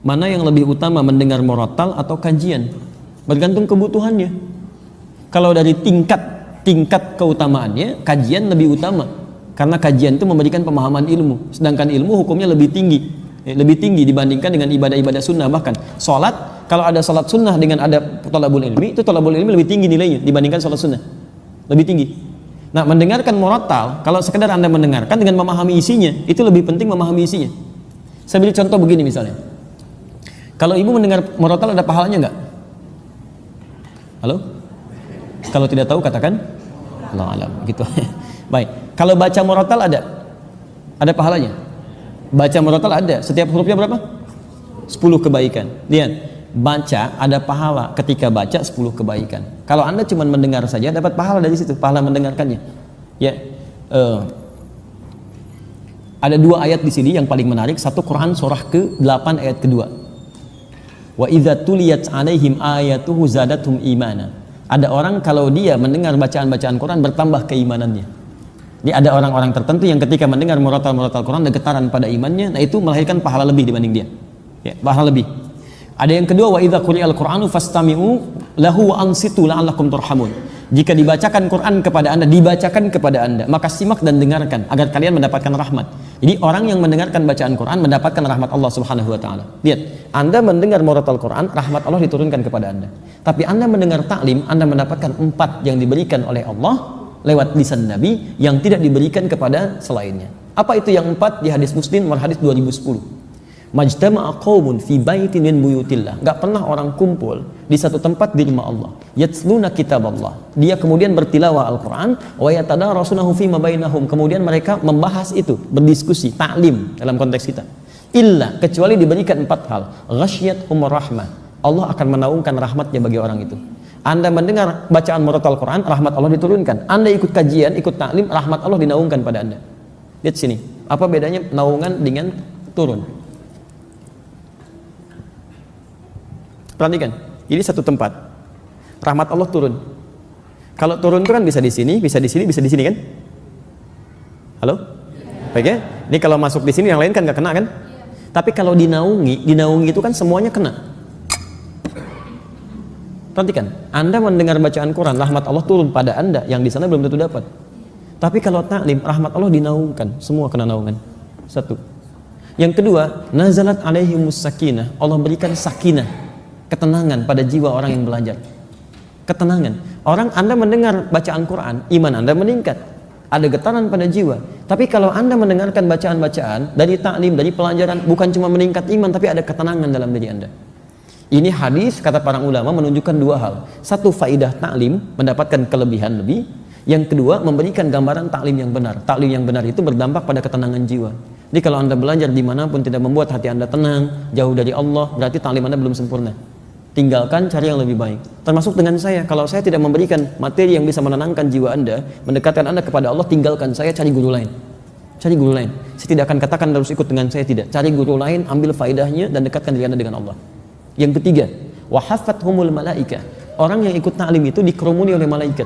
Mana yang lebih utama, mendengar murattal atau kajian? Bergantung kebutuhannya. Kalau dari tingkat keutamaannya, kajian lebih utama, karena kajian itu memberikan pemahaman ilmu, sedangkan ilmu hukumnya lebih tinggi dibandingkan dengan ibadah-ibadah sunnah. Bahkan sholat, kalau ada sholat sunnah dengan ada thalabul ilmi, itu thalabul ilmi lebih tinggi nilainya dibandingkan sholat sunnah, lebih tinggi. Nah, mendengarkan murattal, kalau sekedar Anda mendengarkan dengan memahami isinya, itu lebih penting memahami isinya. Saya beri contoh begini misalnya, kalau ibu mendengar murattal ada pahalanya nggak? Halo? Kalau tidak tahu katakan Allah alam, gitu. Baik. Kalau baca murattal ada pahalanya. Baca murattal ada. Setiap hurufnya berapa? 10 kebaikan. Lihat, baca ada pahala ketika baca 10 kebaikan. Kalau Anda cuma mendengar saja dapat pahala dari situ, pahala mendengarkannya. Ya. Ada 2 ayat di sini yang paling menarik. Satu Quran surah ke-8 ayat kedua. Wa idza tuliyat 'alaihim ayatuhu zadathum imana. Ada orang kalau dia mendengar bacaan-bacaan Quran bertambah keimanannya. Jadi ada orang-orang tertentu yang ketika mendengar murattal Quran ada getaran pada imannya, nah itu melahirkan pahala lebih dibanding dia. Ya, pahala lebih. Ada yang kedua, wa idza quri'al Qur'anu fastami'u lahu wa ansitu la'allakum turhamun. Jika dibacakan Quran kepada Anda, maka simak dan dengarkan agar kalian mendapatkan rahmat. Jadi orang yang mendengarkan bacaan Quran mendapatkan rahmat Allah Subhanahu wa taala. Lihat, Anda mendengar murattal Quran, rahmat Allah diturunkan kepada Anda. Tapi Anda mendengar taklim, Anda mendapatkan 4 yang diberikan oleh Allah lewat lisan Nabi yang tidak diberikan kepada selainnya. Apa itu yang 4? Di hadis Muslim nomor hadis 2010. Majtama'a qaumun fi baitin min buyutillah. Enggak pernah orang kumpul di satu tempat di rumah Allah. Yatsluna kitaballah. Dia kemudian bertilawah Al-Qur'an wa yatadarasunahu fima bainahum. Kemudian mereka membahas itu, berdiskusi, taklim dalam konteks kita. Illa, kecuali diberikan 4 hal. Ghasyiyatuhumur rahmah. Allah akan menaungkan rahmatnya bagi orang itu. Anda mendengar bacaan murattal Quran, rahmat Allah diturunkan. Anda ikut kajian, ikut taklim, rahmat Allah dinaungkan pada Anda. Lihat sini, apa bedanya naungan dengan turun? Perhatikan, ini satu tempat, rahmat Allah turun. Kalau turun itu kan bisa di sini, bisa di sini, bisa di sini kan? Halo? Baik ya? Ini kalau masuk di sini yang lain kan nggak kena kan? Tapi kalau dinaungi itu kan semuanya kena. Perhatikan, Anda mendengar bacaan Quran, rahmat Allah turun pada Anda yang di sana belum tentu dapat. Tapi kalau taklim, rahmat Allah dinaungkan, semua kena naungan. Satu. Yang kedua, nazalat alaihimus sakinah. Allah berikan sakinah, ketenangan pada jiwa orang yang belajar. Ketenangan. Orang Anda mendengar bacaan Quran, iman Anda meningkat. Ada getaran pada jiwa. Tapi kalau Anda mendengarkan bacaan-bacaan dari taklim, dari pelajaran, bukan cuma meningkat iman, tapi ada ketenangan dalam diri Anda. Ini hadis, kata para ulama, menunjukkan 2 hal. Satu, faidah taklim, mendapatkan kelebihan lebih. Yang kedua, memberikan gambaran taklim yang benar. Taklim yang benar itu berdampak pada ketenangan jiwa. Jadi kalau Anda belajar dimanapun tidak membuat hati Anda tenang, jauh dari Allah, berarti taklim Anda belum sempurna. Tinggalkan, cari yang lebih baik. Termasuk dengan saya, kalau saya tidak memberikan materi yang bisa menenangkan jiwa Anda, mendekatkan Anda kepada Allah, tinggalkan saya, cari guru lain. Cari guru lain. Saya tidak akan katakan harus ikut dengan saya, tidak. Cari guru lain, ambil faedahnya dan dekatkan diri Anda dengan Allah. Yang ketiga, wahafathumul malaika. Orang yang ikut taklim itu dikerumuni oleh malaikat.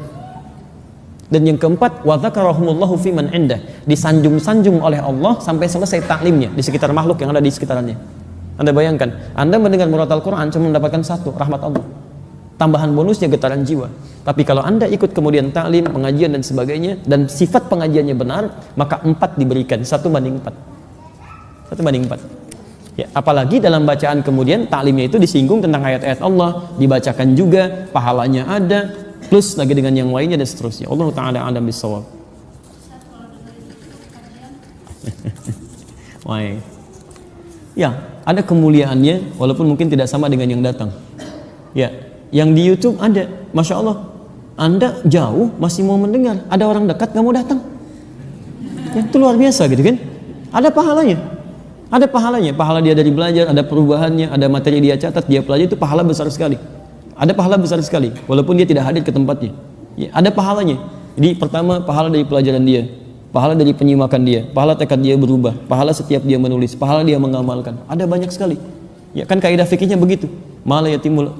Dan yang keempat, wa dzakarahumullahu fiman indah. Disanjung-sanjung oleh Allah sampai selesai taklimnya di sekitar makhluk yang ada di sekitarannya. Anda bayangkan, Anda mendengar murattal Quran cuma mendapatkan 1, rahmat Allah. Tambahan bonusnya getaran jiwa. Tapi kalau Anda ikut kemudian taklim, pengajian dan sebagainya, dan sifat pengajiannya benar, maka 4 diberikan, 1 banding 4. 1 banding 4. Ya, apalagi dalam bacaan kemudian taklimnya itu disinggung tentang ayat-ayat Allah, dibacakan juga, pahalanya ada, plus lagi dengan yang lainnya dan seterusnya. Allah Ta'ala a'lam bissawab. Wah. Ya, ada kemuliaannya walaupun mungkin tidak sama dengan yang datang. Ya, yang di YouTube ada, Masya Allah, Anda jauh masih mau mendengar, ada orang dekat nggak mau datang. Ya, itu luar biasa gitu kan? Ada pahalanya. Ada pahalanya, pahala dia dari belajar, ada perubahannya, ada materi dia catat, dia pelajari, itu pahala besar sekali. Ada pahala besar sekali, walaupun dia tidak hadir ke tempatnya. Ya, ada pahalanya. Jadi pertama, pahala dari pelajaran dia, pahala dari penyimakan dia, pahala tekad dia berubah, pahala setiap dia menulis, pahala dia mengamalkan. Ada banyak sekali. Ya kan kaidah fikihnya begitu. Ma la yatimul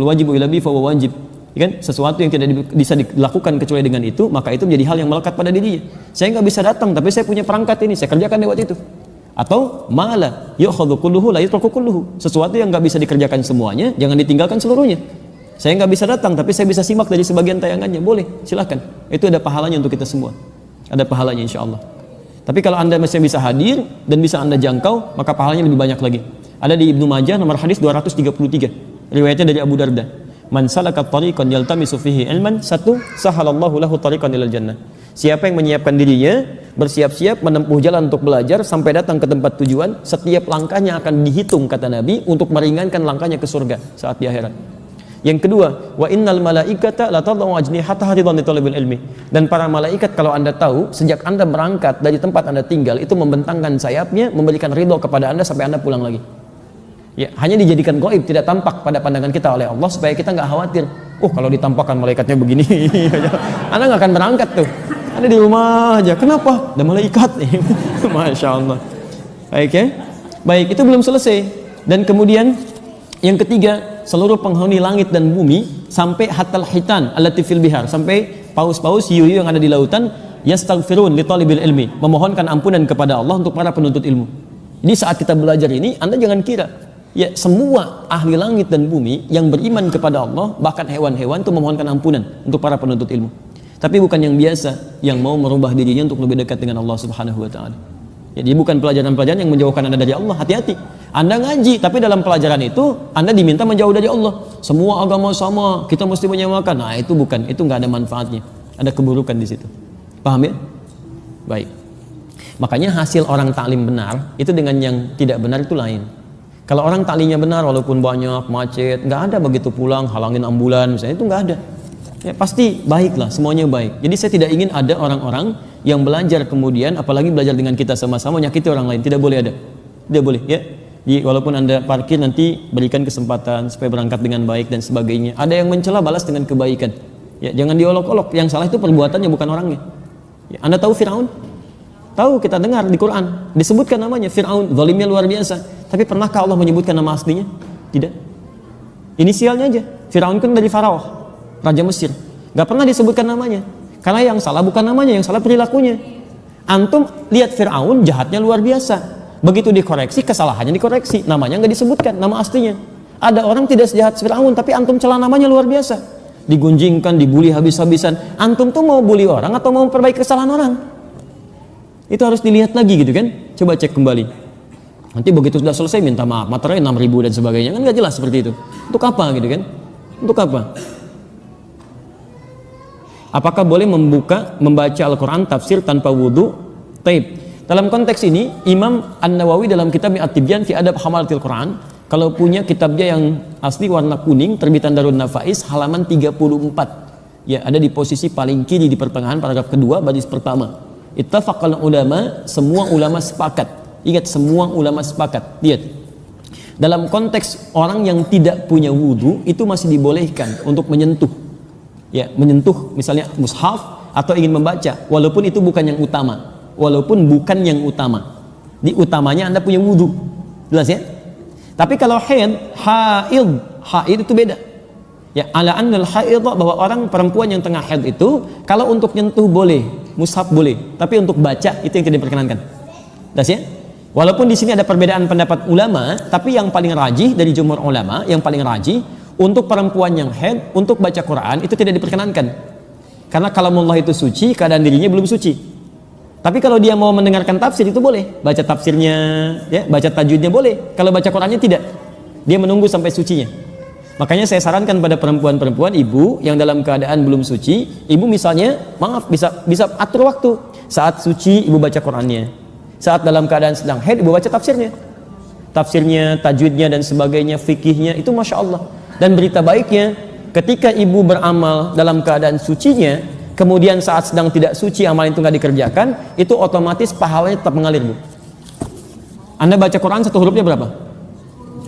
wajibu illa bi fa wajib. Ya kan? Sesuatu yang tidak bisa dilakukan kecuali dengan itu, maka itu menjadi hal yang melekat pada dirinya. Saya nggak bisa datang, tapi saya punya perangkat ini, saya kerjakan lewat itu. Atau mala yu'khadhu kulluhu la yutraku kulluhu. Sesuatu yang nggak bisa dikerjakan semuanya, jangan ditinggalkan seluruhnya. Saya nggak bisa datang, tapi saya bisa simak dari sebagian tayangannya. Boleh, silakan. Itu ada pahalanya untuk kita semua. Ada pahalanya insya Allah. Tapi kalau Anda masih bisa hadir dan bisa Anda jangkau, maka pahalanya lebih banyak lagi. Ada di Ibnu Majah nomor hadis 233. Riwayatnya dari Abu Darda. Man salaka tariqan yaltamisu fihi ilman, satu, sahalallahu lahu tariqan ilal jannah. Siapa yang menyiapkan dirinya, bersiap-siap menempuh jalan untuk belajar sampai datang ke tempat tujuan, setiap langkahnya akan dihitung kata Nabi untuk meringankan langkahnya ke surga saat di akhirat. Yang kedua, wa innal malaikata la tad'u ajnihataha ridwan li talibil ilmi. Dan para malaikat kalau Anda tahu, sejak Anda berangkat dari tempat Anda tinggal itu membentangkan sayapnya, memberikan ridho kepada Anda sampai Anda pulang lagi. Ya, hanya dijadikan gaib, tidak tampak pada pandangan kita oleh Allah supaya kita nggak khawatir. Oh, kalau ditampakkan malaikatnya begini, Anda nggak akan berangkat tuh. Anda di rumah aja. Kenapa? Ada malaikat. Masya Allah. Baik ya. Baik, itu belum selesai. Dan kemudian yang ketiga, seluruh penghuni langit dan bumi sampai hatal hitan allati fil bihar, sampai paus-paus hiu-hiu yang ada di lautan, yastaghfirun li talibil ilmi, memohonkan ampunan kepada Allah untuk para penuntut ilmu. Jadi saat kita belajar ini, Anda jangan kira ya semua ahli langit dan bumi yang beriman kepada Allah, bahkan hewan-hewan itu memohonkan ampunan untuk para penuntut ilmu. Tapi bukan yang biasa yang mau merubah dirinya untuk lebih dekat dengan Allah Subhanahu wa taala. Jadi bukan pelajaran-pelajaran yang menjauhkan Anda dari Allah. Hati-hati. Anda ngaji, tapi dalam pelajaran itu Anda diminta menjauh dari Allah. Semua agama sama, kita mesti menyamakan. Nah, itu bukan, itu nggak ada manfaatnya. Ada keburukan di situ. Paham ya? Baik. Makanya hasil orang taklim benar itu dengan yang tidak benar itu lain. Kalau orang taklimnya benar walaupun banyak macet, nggak ada begitu pulang halangin ambulan misalnya, itu nggak ada. Ya, pasti baiklah, semuanya baik. Jadi saya tidak ingin ada orang-orang yang belajar kemudian, apalagi belajar dengan kita sama-sama menyakiti orang lain. Tidak boleh ada. Tidak boleh ya. Jadi walaupun Anda parkir nanti berikan kesempatan supaya berangkat dengan baik dan sebagainya. Ada yang mencela, balas dengan kebaikan. Ya, jangan diolok-olok. Yang salah itu perbuatannya bukan orangnya. Ya, Anda tahu Firaun? Tahu, kita dengar di Quran disebutkan namanya Firaun, zalimnya luar biasa. Tapi pernahkah Allah menyebutkan nama aslinya? Tidak. Inisialnya aja. Firaun kan dari Faraoh, raja Mesir. Gak pernah disebutkan namanya. Karena yang salah bukan namanya, yang salah perilakunya. Antum lihat Firaun jahatnya luar biasa. Begitu dikoreksi, kesalahannya dikoreksi. Namanya nggak disebutkan, nama aslinya. Ada orang tidak sejahat Firaun, tapi antum celah namanya luar biasa. Digunjingkan, dibully habis-habisan. Antum tuh mau bully orang atau mau memperbaiki kesalahan orang? Itu harus dilihat lagi gitu kan. Coba cek kembali. Nanti begitu sudah selesai minta maaf, materai 6.000 dan sebagainya. Kan nggak jelas seperti itu. Untuk apa gitu kan? Untuk apa? Apakah boleh membaca Al-Quran tafsir tanpa wudhu? Taib. Dalam konteks ini, Imam An-Nawawi dalam kitab At-Tibyan fi Adab Hamalatil Quran, kalau punya kitabnya yang asli warna kuning, terbitan Darun Nafais, halaman 34. Ya, ada di posisi paling kiri di pertengahan paragraf kedua, baris pertama. Ittafaqal ulama, semua ulama sepakat. Ingat, semua ulama sepakat. Lihat. Dalam konteks orang yang tidak punya wudhu, itu masih dibolehkan untuk menyentuh. Ya, menyentuh misalnya mushaf atau ingin membaca, walaupun itu bukan yang utama. Walaupun bukan yang utama. Di utamanya Anda punya wudhu. Jelas ya? Tapi kalau haid itu beda. Ya, ala annal haid, bahwa orang perempuan yang tengah haid itu kalau untuk nyentuh boleh, mushaf boleh, tapi untuk baca itu yang tidak diperkenankan. Jelas ya? Walaupun di sini ada perbedaan pendapat ulama, tapi yang paling rajih dari jumhur ulama, yang paling rajih untuk perempuan yang haid untuk baca Quran itu tidak diperkenankan. Karena kalamullah itu suci, keadaan dirinya belum suci. Tapi kalau dia mau mendengarkan tafsir itu boleh, baca tafsirnya, ya, baca tajwidnya boleh. Kalau baca Qurannya tidak, dia menunggu sampai sucinya. Makanya saya sarankan pada perempuan-perempuan, ibu yang dalam keadaan belum suci, ibu misalnya, maaf, bisa atur waktu. Saat suci ibu baca Qurannya, saat dalam keadaan sedang haid ibu baca tafsirnya, tajwidnya dan sebagainya, fikihnya, itu masya Allah. Dan berita baiknya, ketika ibu beramal dalam keadaan sucinya, kemudian saat sedang tidak suci amal itu nggak dikerjakan, itu otomatis pahalanya tetap mengalir, Bu. Anda baca Quran satu hurufnya berapa?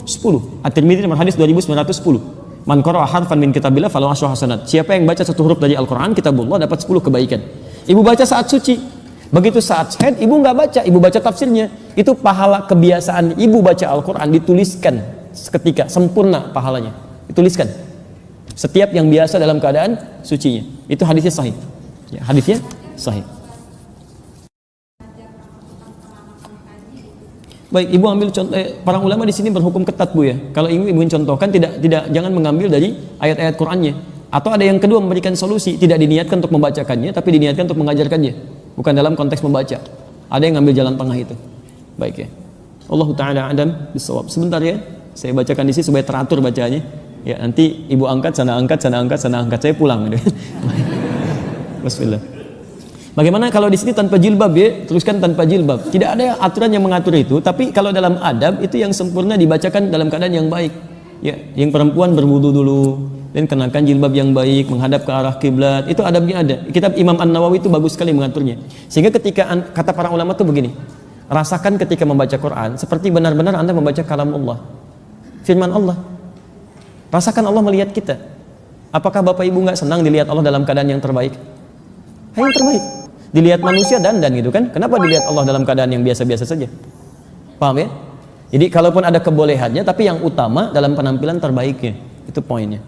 10. At-Tirmidzi nomor hadis 2910. Man qara'a harfan min kitabillah falahu asyru hasanat. Siapa yang baca satu huruf dari Al-Quran, kitabullah, dapat 10 kebaikan. Ibu baca saat suci. Begitu saat haid, ibu nggak baca, ibu baca tafsirnya. Itu pahala kebiasaan ibu baca Al-Quran dituliskan seketika, sempurna pahalanya. Dituliskan. Setiap yang biasa dalam keadaan sucinya. Itu hadisnya sahih. Ya, hadisnya sahih. Baik, ibu ambil contoh. Para ulama di sini berhukum ketat bu ya. Kalau ibu ingin contohkan, jangan mengambil dari ayat-ayat Qur'annya. Atau ada yang kedua memberikan solusi, tidak diniatkan untuk membacakannya, tapi diniatkan untuk mengajarkannya, bukan dalam konteks membaca. Ada yang ngambil jalan tengah itu. Baik ya. Allah Taala adam bisawab. Sebentar ya, saya bacakan di sini supaya teratur bacanya. Ya, nanti ibu angkat, sana angkat, sana angkat, sana angkat. Saya pulang. Bismillah. Bagaimana kalau di sini tanpa jilbab ya? Teruskan tanpa jilbab. Tidak ada aturan yang mengatur itu, tapi kalau dalam adab itu yang sempurna dibacakan dalam keadaan yang baik. Ya, yang perempuan berwudu dulu dan kenakan jilbab yang baik, menghadap ke arah kiblat. Itu adabnya ada. Kitab Imam An-Nawawi itu bagus sekali mengaturnya. Sehingga ketika kata para ulama itu begini, rasakan ketika membaca Quran seperti benar-benar Anda membaca kalam Allah, firman Allah. Rasakan Allah melihat kita. Apakah Bapak Ibu nggak senang dilihat Allah dalam keadaan yang terbaik? Yang terbaik. Dilihat manusia dandan gitu kan? Kenapa dilihat Allah dalam keadaan yang biasa-biasa saja? Paham ya? Jadi kalaupun ada kebolehannya, tapi yang utama dalam penampilan terbaiknya. Itu poinnya.